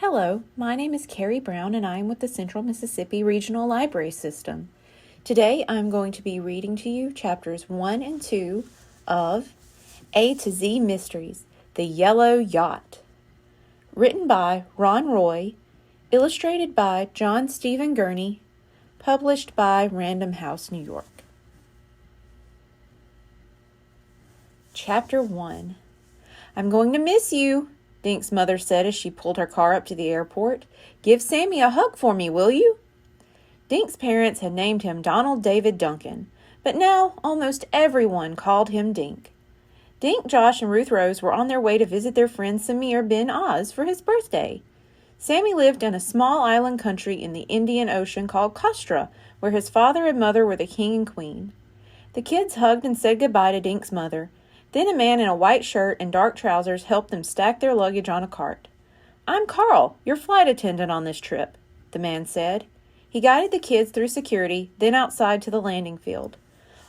Hello, my name is Carrie Brown and I am with the Central Mississippi Regional Library System. Today I'm going to be reading to you chapters 1 and 2 of A to Z Mysteries, The Yellow Yacht. Written by Ron Roy, illustrated by John Stephen Gurney, published by Random House, New York. Chapter 1. I'm going to miss you, Dink's mother said as she pulled her car up to the airport. Give Sammy a hug for me, will you? Dink's parents had named him Donald David Duncan, but now almost everyone called him Dink. Dink, Josh, and Ruth Rose were on their way to visit their friend Samir bin Oz for his birthday. Sammy lived in a small island country in the Indian Ocean called Kostra, where his father and mother were the king and queen. The kids hugged and said goodbye to Dink's mother. Then a man in a white shirt and dark trousers helped them stack their luggage on a cart. I'm Carl, your flight attendant on this trip, the man said. He guided the kids through security, then outside to the landing field.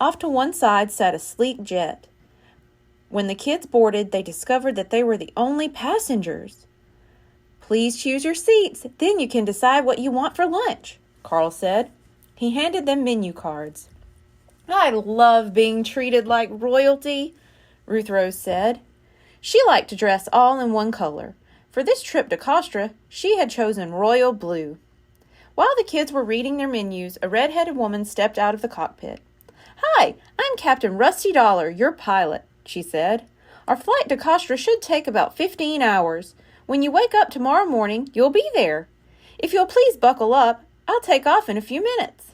Off to one side sat a sleek jet. When the kids boarded, they discovered that they were the only passengers. Please choose your seats, then you can decide what you want for lunch, Carl said. He handed them menu cards. I love being treated like royalty, Ruth Rose said. She liked to dress all in one color. For this trip to Kostra, she had chosen royal blue. While the kids were reading their menus, a red-headed woman stepped out of the cockpit. Hi, I'm Captain Rusty Dollar, your pilot, she said. Our flight to Kostra should take about 15 hours. When you wake up tomorrow morning, you'll be there. If you'll please buckle up, I'll take off in a few minutes.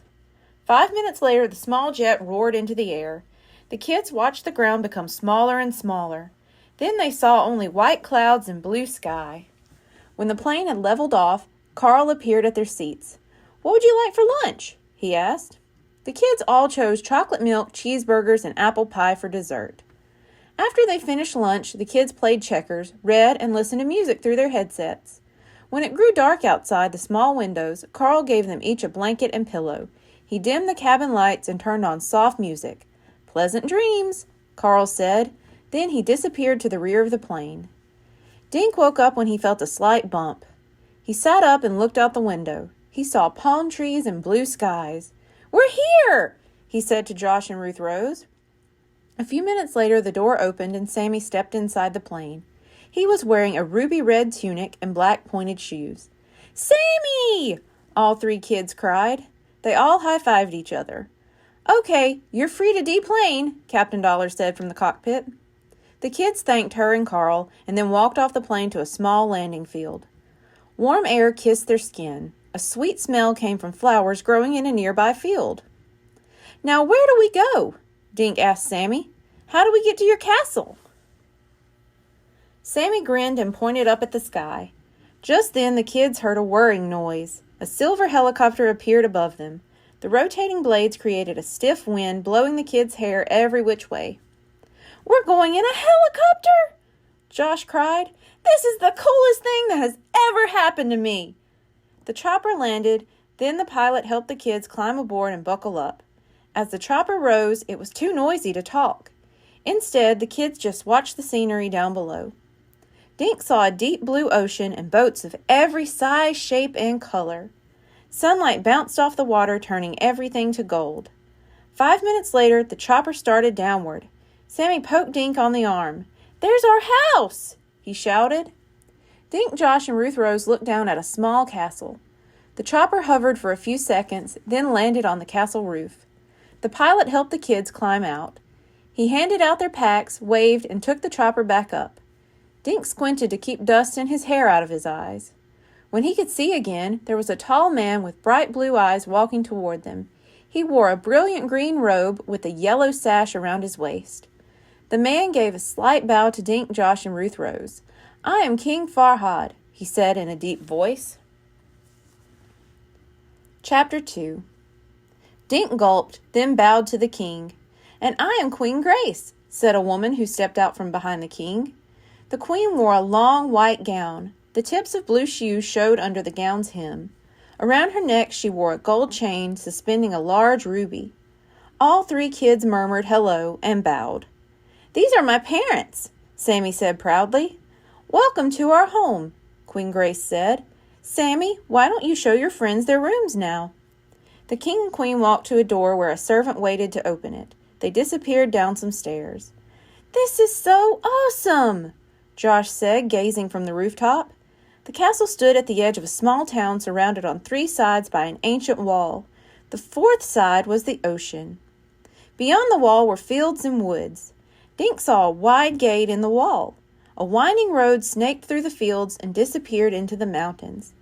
5 minutes later, the small jet roared into the air. The kids watched the ground become smaller and smaller. Then they saw only white clouds and blue sky. When the plane had leveled off, Carl appeared at their seats. What would you like for lunch? He asked. The kids all chose chocolate milk, cheeseburgers, and apple pie for dessert. After they finished lunch, the kids played checkers, read, and listened to music through their headsets. When it grew dark outside the small windows, Carl gave them each a blanket and pillow. He dimmed the cabin lights and turned on soft music. Pleasant dreams, Carl said. Then he disappeared to the rear of the plane. Dink woke up when he felt a slight bump. He sat up and looked out the window. He saw palm trees and blue skies. We're here, he said to Josh and Ruth Rose. A few minutes later, the door opened and Sammy stepped inside the plane. He was wearing a ruby red tunic and black pointed shoes. Sammy! All three kids cried. They all high-fived each other. Okay, you're free to deplane, Captain Dollar said from the cockpit. The kids thanked her and Carl and then walked off the plane to a small landing field. Warm air kissed their skin. A sweet smell came from flowers growing in a nearby field. Now where do we go? Dink asked Sammy. How do we get to your castle? Sammy grinned and pointed up at the sky. Just then the kids heard a whirring noise. A silver helicopter appeared above them. The rotating blades created a stiff wind, blowing the kids' hair every which way. We're going in a helicopter! Josh cried. This is the coolest thing that has ever happened to me. The chopper landed, then the pilot helped the kids climb aboard and buckle up. As the chopper rose, it was too noisy to talk. Instead, the kids just watched the scenery down below. Dink saw a deep blue ocean and boats of every size, shape, and color. Sunlight bounced off the water, turning everything to gold. 5 minutes later, the chopper started downward. Sammy poked Dink on the arm. There's our house, he shouted. Dink, Josh, and Ruth Rose looked down at a small castle. The chopper hovered for a few seconds, then landed on the castle roof. The pilot helped the kids climb out. He handed out their packs, waved, and took the chopper back up. Dink squinted to keep dust and his hair out of his eyes. When he could see again, there was a tall man with bright blue eyes walking toward them. He wore a brilliant green robe with a yellow sash around his waist. The man gave a slight bow to Dink, Josh, and Ruth Rose. I am King Farhad, he said in a deep voice. Chapter 2. Dink gulped, then bowed to the king. And I am Queen Grace, said a woman who stepped out from behind the king. The queen wore a long white gown. The tips of blue shoes showed under the gown's hem. Around her neck she wore a gold chain suspending a large ruby. All three kids murmured hello and bowed. These are my parents, Sammy said proudly. Welcome to our home. Queen Grace said. "Sammy, why don't you show your friends their rooms now?" The king and queen walked to a door where a servant waited to open it. They disappeared down some stairs. "This is so awesome," Josh said, gazing from the rooftop. The castle stood at the edge of a small town surrounded on 3 sides by an ancient wall. The 4th side was the ocean. Beyond the wall were fields and woods. Dink saw a wide gate in the wall. A winding road snaked through the fields and disappeared into the mountains.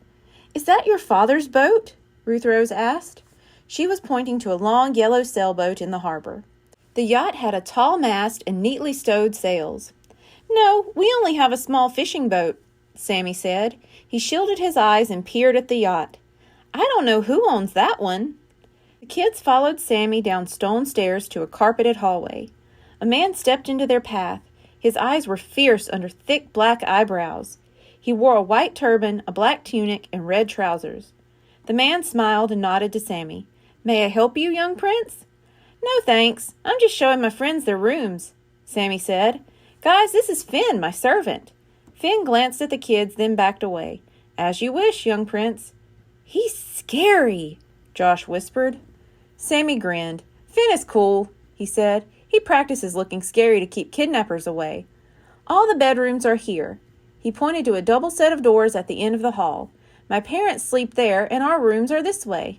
"Is that your father's boat?" Ruth Rose asked. She was pointing to a long yellow sailboat in the harbor. The yacht had a tall mast and neatly stowed sails. "No, we only have a small fishing boat," Sammy said. He shielded his eyes and peered at the yacht. "I don't know who owns that one." The kids followed Sammy down stone stairs to a carpeted hallway. A man stepped into their path. His eyes were fierce under thick black eyebrows. He wore a white turban, a black tunic, and red trousers. The man smiled and nodded to Sammy. "May I help you, young prince?" "No, thanks. I'm just showing my friends their rooms," Sammy said. "Guys, this is Finn, my servant." Finn glanced at the kids, then backed away. "As you wish, young prince." "He's scary," Josh whispered. Sammy grinned. "Finn is cool," he said. "He practices looking scary to keep kidnappers away. All the bedrooms are here." He pointed to a double set of doors at the end of the hall. "My parents sleep there, and our rooms are this way."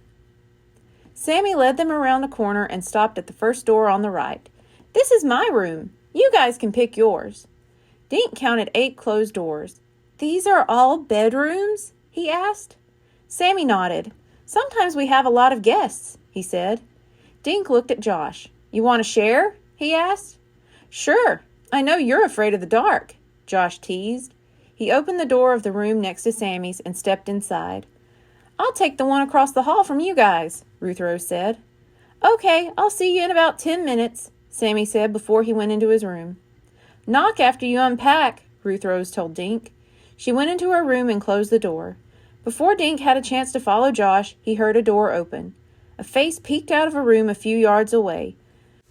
Sammy led them around the corner and stopped at the first door on the right. "This is my room. You guys can pick yours." Dink counted 8 closed doors. "These are all bedrooms?" he asked. Sammy nodded. "Sometimes we have a lot of guests," he said. Dink looked at Josh. "You want to share?" he asked. "Sure. I know you're afraid of the dark," Josh teased. He opened the door of the room next to Sammy's and stepped inside. "I'll take the one across the hall from you guys," Ruth Rose said. "Okay, I'll see you in about 10 minutes, Sammy said before he went into his room. "Knock after you unpack," Ruth Rose told Dink. She went into her room and closed the door. Before Dink had a chance to follow Josh, he heard a door open. A face peeked out of a room a few yards away.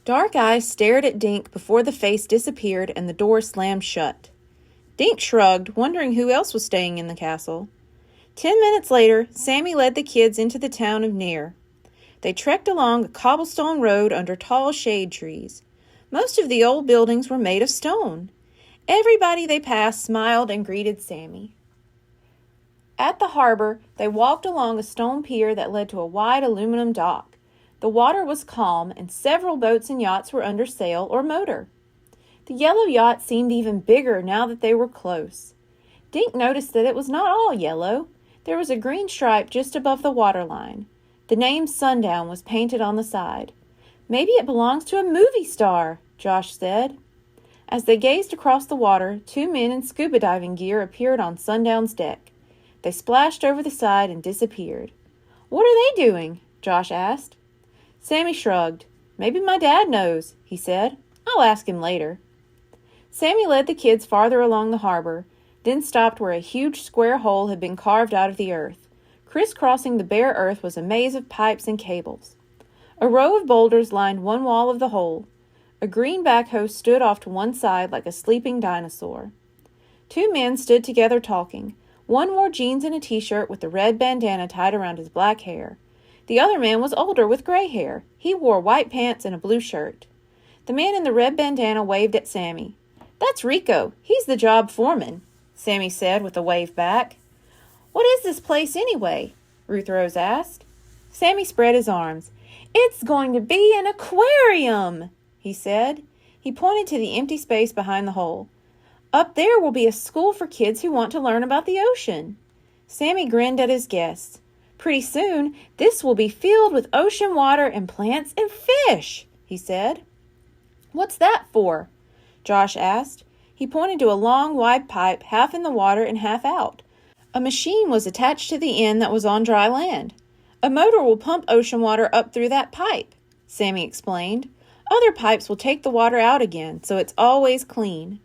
Dark eyes stared at Dink before the face disappeared and the door slammed shut. Dink shrugged, wondering who else was staying in the castle. 10 minutes later, Sammy led the kids into the town of Near. They trekked along a cobblestone road under tall shade trees. Most of the old buildings were made of stone. Everybody they passed smiled and greeted Sammy. At the harbor, they walked along a stone pier that led to a wide aluminum dock. The water was calm, and several boats and yachts were under sail or motor. The yellow yacht seemed even bigger now that they were close. Dink noticed that it was not all yellow. There was a green stripe just above the waterline. The name Sundown was painted on the side. "Maybe it belongs to a movie star," Josh said. As they gazed across the water, 2 men in scuba diving gear appeared on Sundown's deck. They splashed over the side and disappeared. "What are they doing?" Josh asked. Sammy shrugged. "Maybe my dad knows," he said. "I'll ask him later." Sammy led the kids farther along the harbor, then stopped where a huge square hole had been carved out of the earth. Crisscrossing the bare earth was a maze of pipes and cables. A row of boulders lined one wall of the hole. A green backhoe stood off to one side like a sleeping dinosaur. 2 men stood together talking. One wore jeans and a t-shirt with a red bandana tied around his black hair. The other man was older with gray hair. He wore white pants and a blue shirt. The man in the red bandana waved at Sammy. "That's Rico. He's the job foreman," Sammy said with a wave back. "What is this place anyway?" Ruth Rose asked. Sammy spread his arms. "It's going to be an aquarium," he said. He pointed to the empty space behind the hole. "Up there will be a school for kids who want to learn about the ocean." Sammy grinned at his guests. "Pretty soon, this will be filled with ocean water and plants and fish," he said. "What's that for?" Josh asked. He pointed to a long, wide pipe, half in the water and half out. A machine was attached to the end that was on dry land. "A motor will pump ocean water up through that pipe," Sammy explained. "Other pipes will take the water out again, so it's always clean."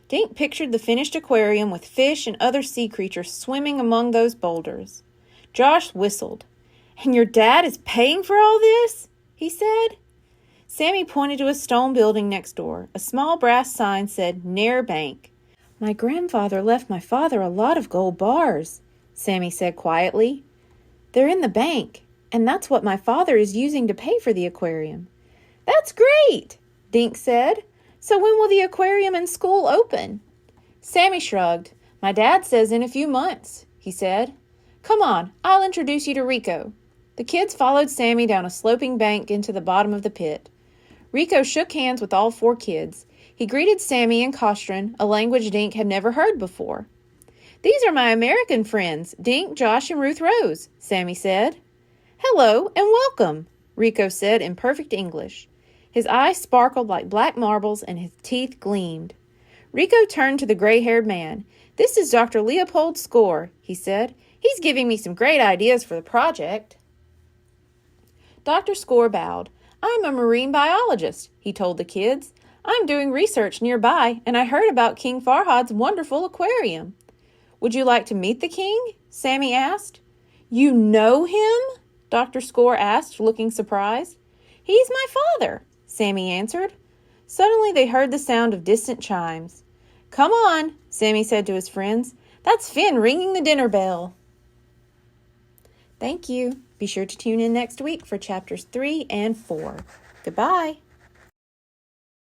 Dink pictured the finished aquarium with fish and other sea creatures swimming among those boulders. Josh whistled. "And your dad is paying for all this?" he said. Sammy pointed to a stone building next door. A small brass sign said, "Nair Bank." My grandfather left my father a lot of gold bars, Sammy said quietly. They're in the bank, and that's what my father is using to pay for the aquarium. That's great, Dink said. So when will the aquarium and school open? Sammy shrugged. My dad says in a few months, he said. Come on, I'll introduce you to Rico. The kids followed Sammy down a sloping bank into the bottom of the pit. Rico shook hands with all 4 kids. He greeted Sammy in Kostran, a language Dink had never heard before. These are my American friends, Dink, Josh, and Ruth Rose, Sammy said. Hello and welcome, Rico said in perfect English. His eyes sparkled like black marbles and his teeth gleamed. Rico turned to the gray-haired man. This is Dr. Leopold Score, he said. He's giving me some great ideas for the project. Dr. Score bowed. I'm a marine biologist, he told the kids. I'm doing research nearby, and I heard about King Farhad's wonderful aquarium. Would you like to meet the king? Sammy asked. You know him? Dr. Score asked, looking surprised. He's my father, Sammy answered. Suddenly they heard the sound of distant chimes. Come on, Sammy said to his friends. That's Finn ringing the dinner bell. Thank you. Be sure to tune in next week for chapters 3 and 4. Goodbye.